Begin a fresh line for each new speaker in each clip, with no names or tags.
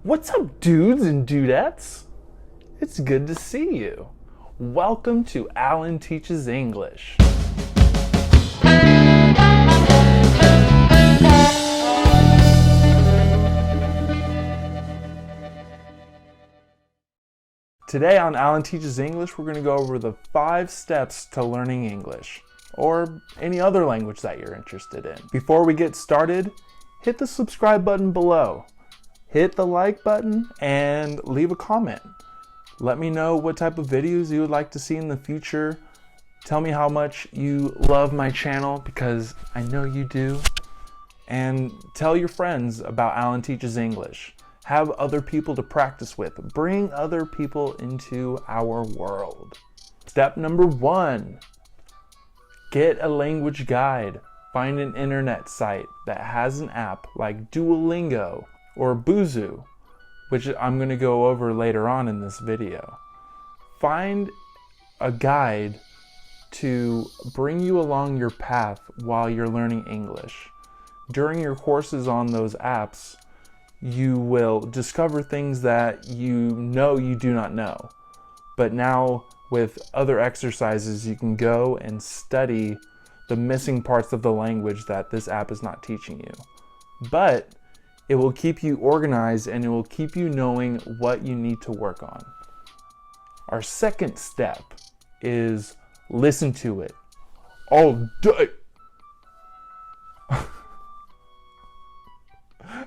What's up, dudes and dudettes? It's good to see you. Welcome to Alan Teaches English. Today on Alan Teaches English, we're going to go over the 5 steps to learning English, or any other language that you're interested in. Before we get started, hit the subscribe button below. Hit the like button and leave a comment. Let me know what type of videos you would like to see in the future. Tell me how much you love my channel, because I know you do. And tell your friends about Alan Teaches English. Have other people to practice with. Bring other people into our world. Step number 1, get a language guide. Find an internet site that has an app like Duolingo or Busuu, which I'm going to go over later on in this video. Find a guide to bring you along your path while you're learning English. During your courses on those apps, you will discover things that you do not know. But now with other exercises, you can go and study the missing parts of the language that this app is not teaching you. But it will keep you organized and it will keep you knowing what you need to work on. Our second step is listen to it all day.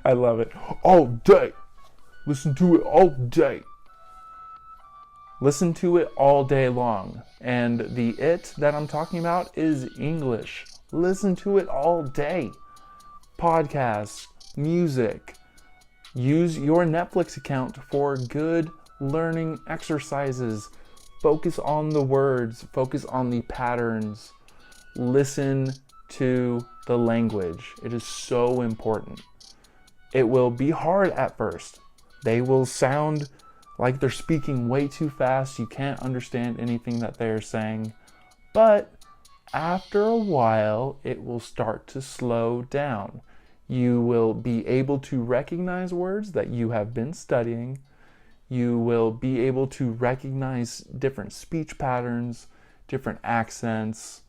I love it. All day. Listen to it all day. Listen to it all day long. And the it that I'm talking about is English. Listen to it all day. Podcasts, music. Use your Netflix account for good learning exercises. Focus on the words. Focus on the patterns. Listen to the language. It is so important. It will be hard at first. They will sound like they're speaking way too fast. You can't understand anything that they're saying. But after a while, it will start to slow down. You will be able to recognize words that you have been studying. You will be able to recognize different speech patterns, different accents,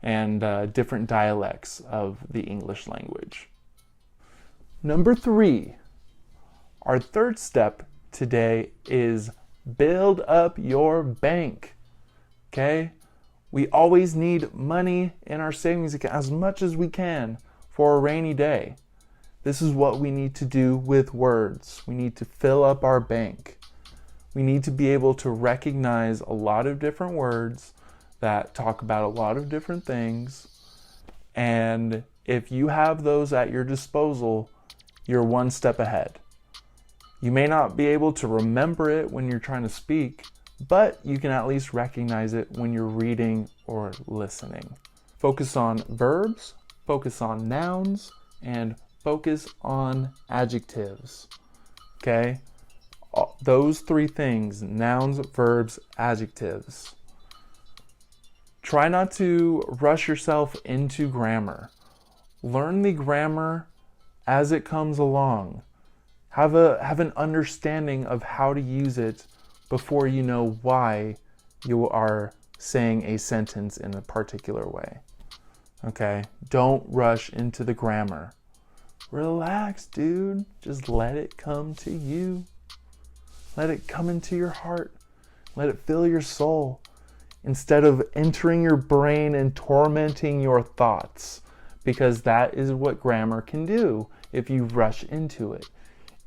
and different dialects of the English language. Number 3, our third step today is build up your bank. Okay? We always need money in our savings account, as much as we can, for a rainy day. This is what we need to do with words. We need to fill up our bank. We need to be able to recognize a lot of different words that talk about a lot of different things. And if you have those at your disposal, you're one step ahead. You may not be able to remember it when you're trying to speak, but you can at least recognize it when you're reading or listening. Focus on verbs, focus on nouns, and focus on adjectives. Okay? Those 3 things, nouns, verbs, adjectives. Try not to rush yourself into grammar. Learn the grammar as it comes along. Have an understanding of how to use it before you know why you are saying a sentence in a particular way. Okay? Don't rush into the grammar. Relax, dude. Just let it come to you. Let it come into your heart. Let it fill your soul, instead of entering your brain and tormenting your thoughts. Because that is what grammar can do if you rush into it.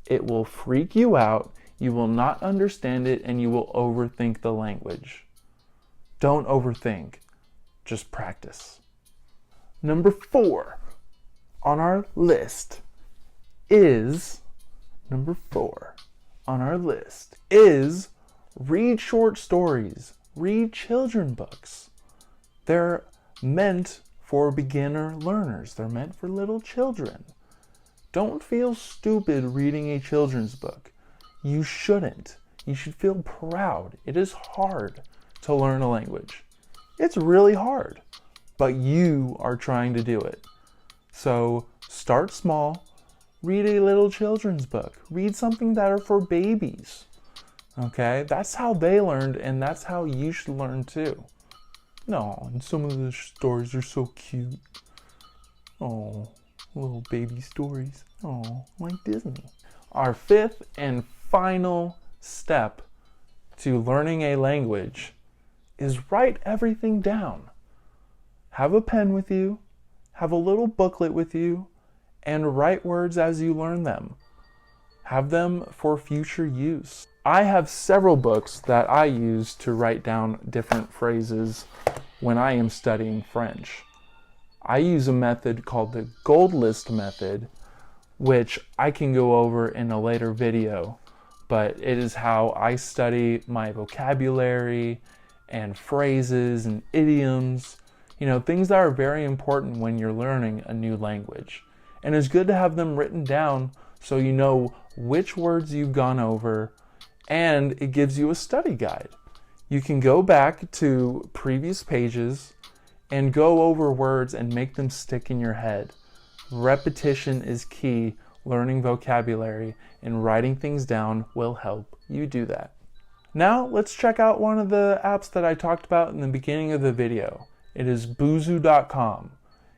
It will freak you out, you will not understand it, and you will overthink the language. Don't overthink, just practice. Number 4 on our list is read short stories, read children books. They're meant for beginner learners. They're meant for little children. Don't feel stupid reading a children's book. You shouldn't. You should feel proud. It is hard to learn a language. It's really hard, but you are trying to do it. So start small, Read a little children's book. Read something that are for babies. Okay, that's how they learned, and that's how you should learn too. No, and some of the stories are so cute. Oh, little baby stories. Oh, like Disney. Our fifth and final step to learning a language is write everything down. Have a pen with you, have a little booklet with you, and write words as you learn them. Have them for future use. I have several books that I use to write down different phrases when I am studying French. I use a method called the gold list method, which I can go over in a later video, but it is how I study my vocabulary and phrases and idioms, things that are very important when you're learning a new language. And it's good to have them written down so you know which words you've gone over, and it gives you a study guide. You can go back to previous pages and go over words and make them stick in your head. Repetition is key. Learning vocabulary and writing things down will help you do that. Now let's check out one of the apps that I talked about in the beginning of the video. It is Busuu.com.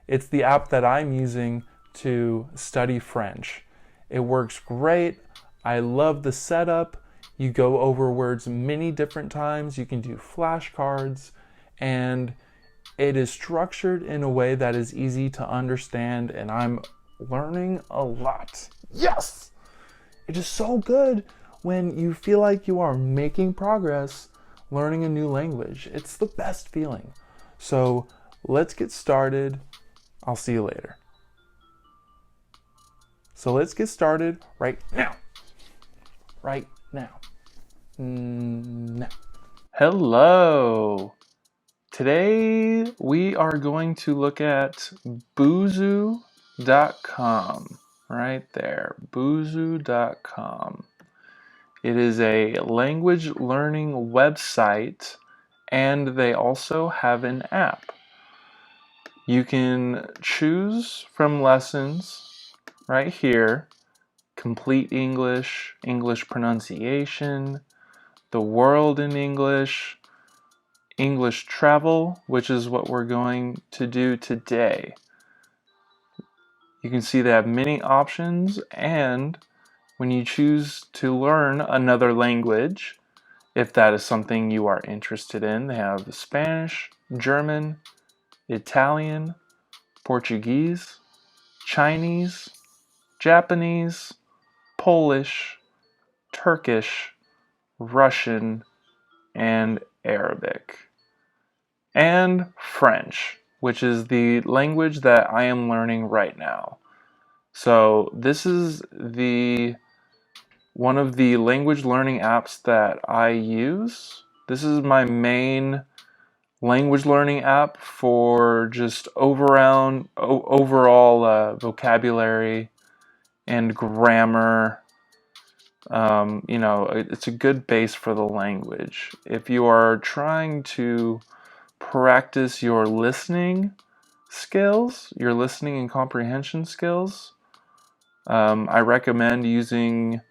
It's the app that I'm using to study French. It works great. I love the setup. You go over words many different times. You can do flashcards, and it is structured in a way that is easy to understand, and I'm learning a lot. Yes! It is so good when you feel like you are making progress learning a new language. It's the best feeling. So let's get started. I'll see you later. So let's get started right now. Right now. Now. Hello. Today we are going to look at Busuu.com. Right there, Busuu.com. It is a language learning website, and they also have an app. You can choose from lessons right here: complete English, English pronunciation, the world in English, English travel, which is what we're going to do today. You can see they have many options, and when you choose to learn another language, if that is something you are interested in, they have Spanish, German, Italian, Portuguese, Chinese, Japanese, Polish, Turkish, Russian, and Arabic. And French, which is the language that I am learning right now. So this is one of the language learning apps that I use. This is my main language learning app for just overall vocabulary and grammar. It's a good base for the language. If you are trying to practice your listening skills, your listening and comprehension skills, I recommend using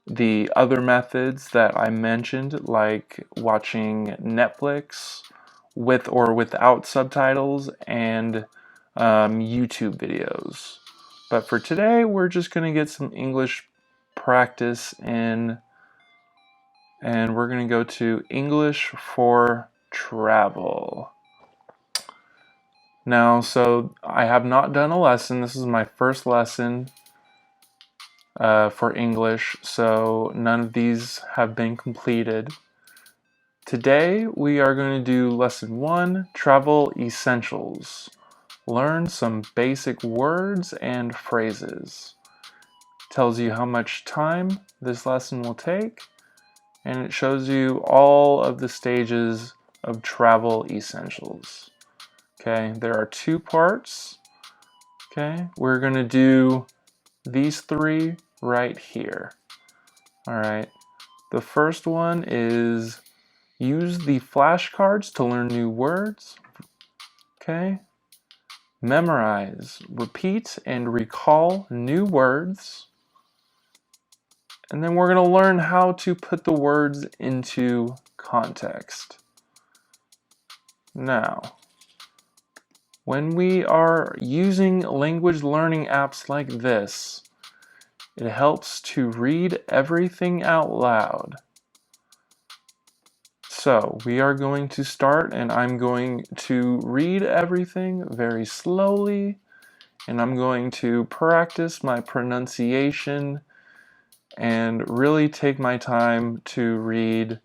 the other methods that I mentioned, like watching Netflix with or without subtitles and YouTube videos. But for today, we're just going to get some English practice in, and we're going to go to English for Travel. Now, so I have not done a lesson. This is my first lesson for English, so none of these have been completed. Today we are going to do lesson 1, Travel Essentials. Learn some basic words and phrases. Tells you how much time this lesson will take, and it shows you all of the stages of travel essentials. Okay, there are 2 parts. Okay, we're going to do these 3 right here. All right, the first one is use the flashcards to learn new words. Okay, memorize, repeat, and recall new words. And then we're going to learn how to put the words into context. Now, when we are using language learning apps like this, it helps to read everything out loud. So we are going to start, and I'm going to read everything very slowly, and I'm going to practice my pronunciation and really take my time to read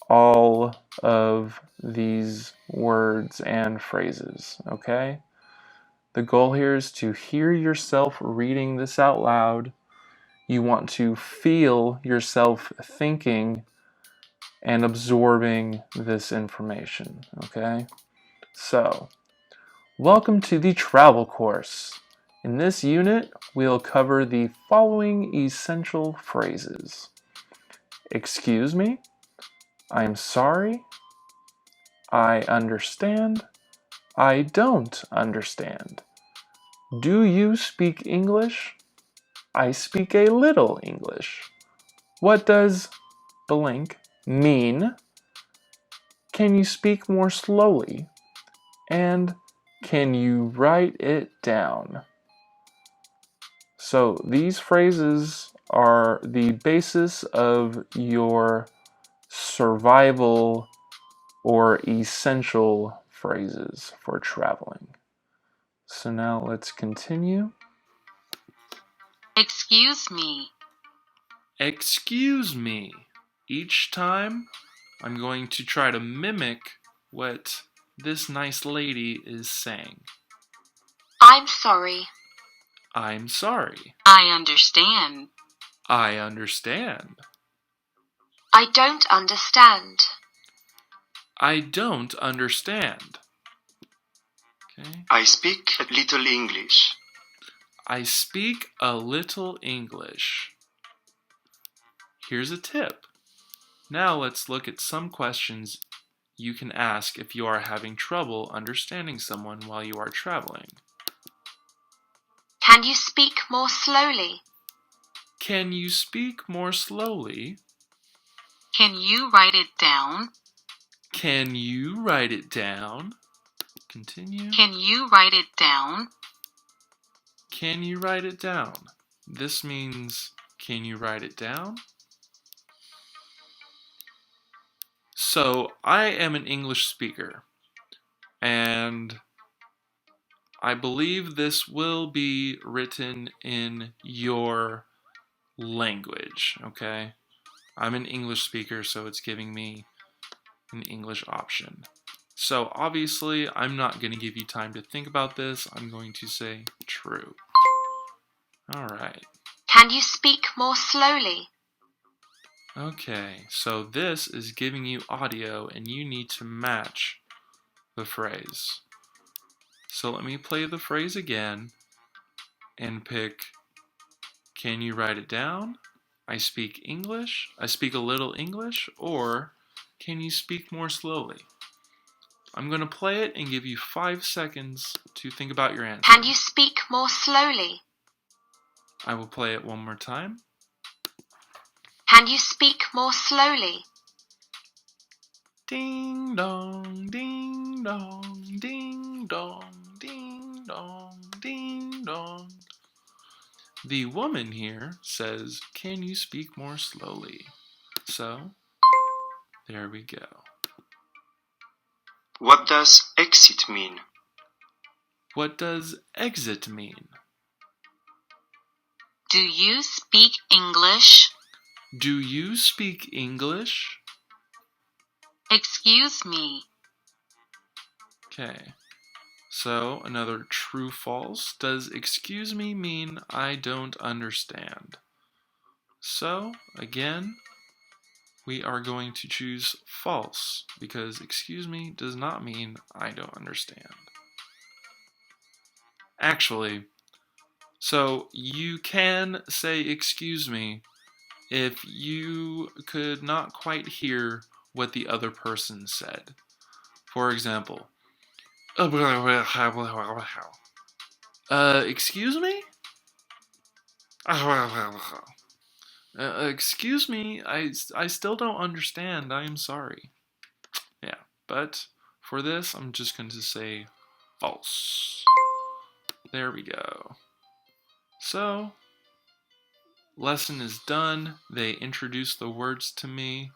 all of these words and phrases, okay? The goal here is to hear yourself reading this out loud. You want to feel yourself thinking and absorbing this information, okay? So, welcome to the travel course. In this unit, we'll cover the following essential phrases. Excuse me, I'm sorry, I understand, I don't understand. Do you speak English? I speak a little English. What does blank mean? Can you speak more slowly? And can you write it down? So these phrases are the basis of your survival or essential phrases for traveling. So now let's continue.
Excuse me.
Excuse me. Each time I'm going to try to mimic what this nice lady is saying.
I'm sorry.
I'm sorry.
I understand.
I understand.
I don't understand.
I don't understand. Okay.
I speak a little English.
I speak a little English. Here's a tip. Now let's look at some questions you can ask if you are having trouble understanding someone while you are traveling.
Can you speak more slowly?
Can you speak more slowly?
Can you write it down?
Can you write it down? Continue.
Can you write it down?
Can you write it down? This means, can you write it down? So, I am an English speaker, and I believe this will be written in your language, okay? I'm an English speaker, so it's giving me an English option. So obviously, I'm not going to give you time to think about this. I'm going to say true. All right.
Can you speak more slowly?
Okay, so this is giving you audio, and you need to match the phrase. So let me play the phrase again and pick, can you write it down? I speak English. I speak a little English. Or can you speak more slowly? I'm going to play it and give you 5 seconds to think about your answer.
Can you speak more slowly?
I will play it one more time.
Can you speak more slowly?
Ding dong, ding dong, ding dong, ding dong, ding dong. The woman here says, can you speak more slowly? So, there we go.
What does exit mean?
What does exit mean?
Do you speak English?
Do you speak English?
Excuse me.
Okay. So, another true false. Does excuse me mean I don't understand? So, again, we are going to choose false because excuse me does not mean I don't understand. Actually, so you can say excuse me if you could not quite hear what the other person said. For example, Excuse me? Excuse me, I still don't understand. I am sorry. Yeah, but for this, I'm just going to say false. There we go. So, lesson is done. They introduced the words to me.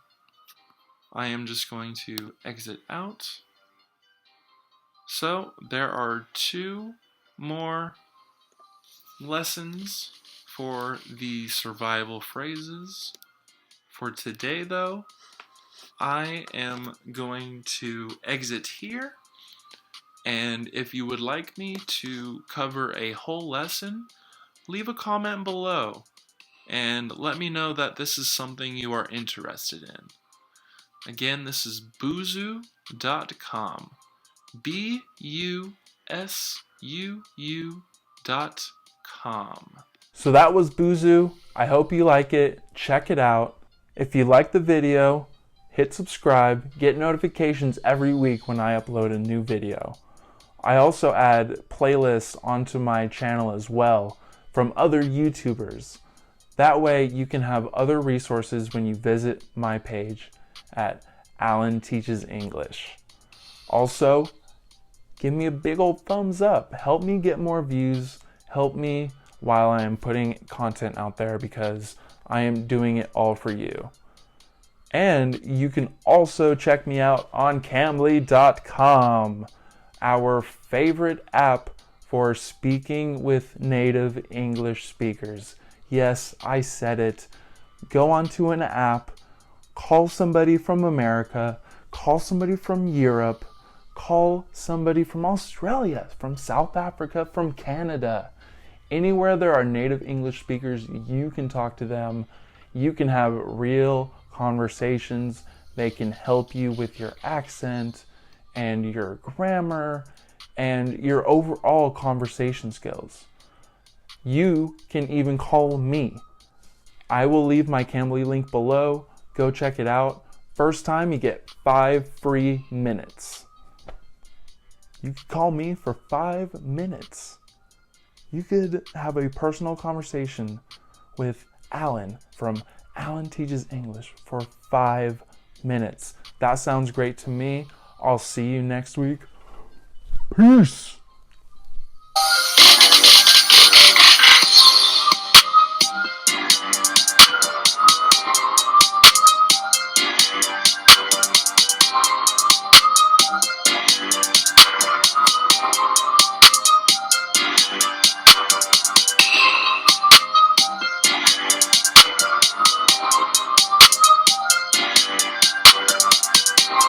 I am just going to exit out. So, there are 2 more lessons for the survival phrases. For today, though, I am going to exit here. And if you would like me to cover a whole lesson, leave a comment below and let me know that this is something you are interested in. Again, this is busuu.com. busuu.com. So that was Busuu. I hope you like it. Check it out. If you like the video, hit subscribe. Get notifications every week when I upload a new video. I also add playlists onto my channel as well from other YouTubers. That way you can have other resources when you visit my page at Alan Teaches English. Also, give me a big old thumbs up. Help me get more views. Help me while I am putting content out there because I am doing it all for you. And you can also check me out on Cambly.com, our favorite app for speaking with native English speakers. Yes, I said it. Go onto an app, call somebody from America, call somebody from Europe, call somebody from Australia, from South Africa, from Canada. Anywhere there are native English speakers, you can talk to them. You can have real conversations. They can help you with your accent and your grammar and your overall conversation skills. You can even call me. I will leave my Cambly link below. Go check it out. First time you get 5 free minutes. You could call me for 5 minutes. You could have a personal conversation with Alan from Alan Teaches English for 5 minutes. That sounds great to me. I'll see you next week. Peace.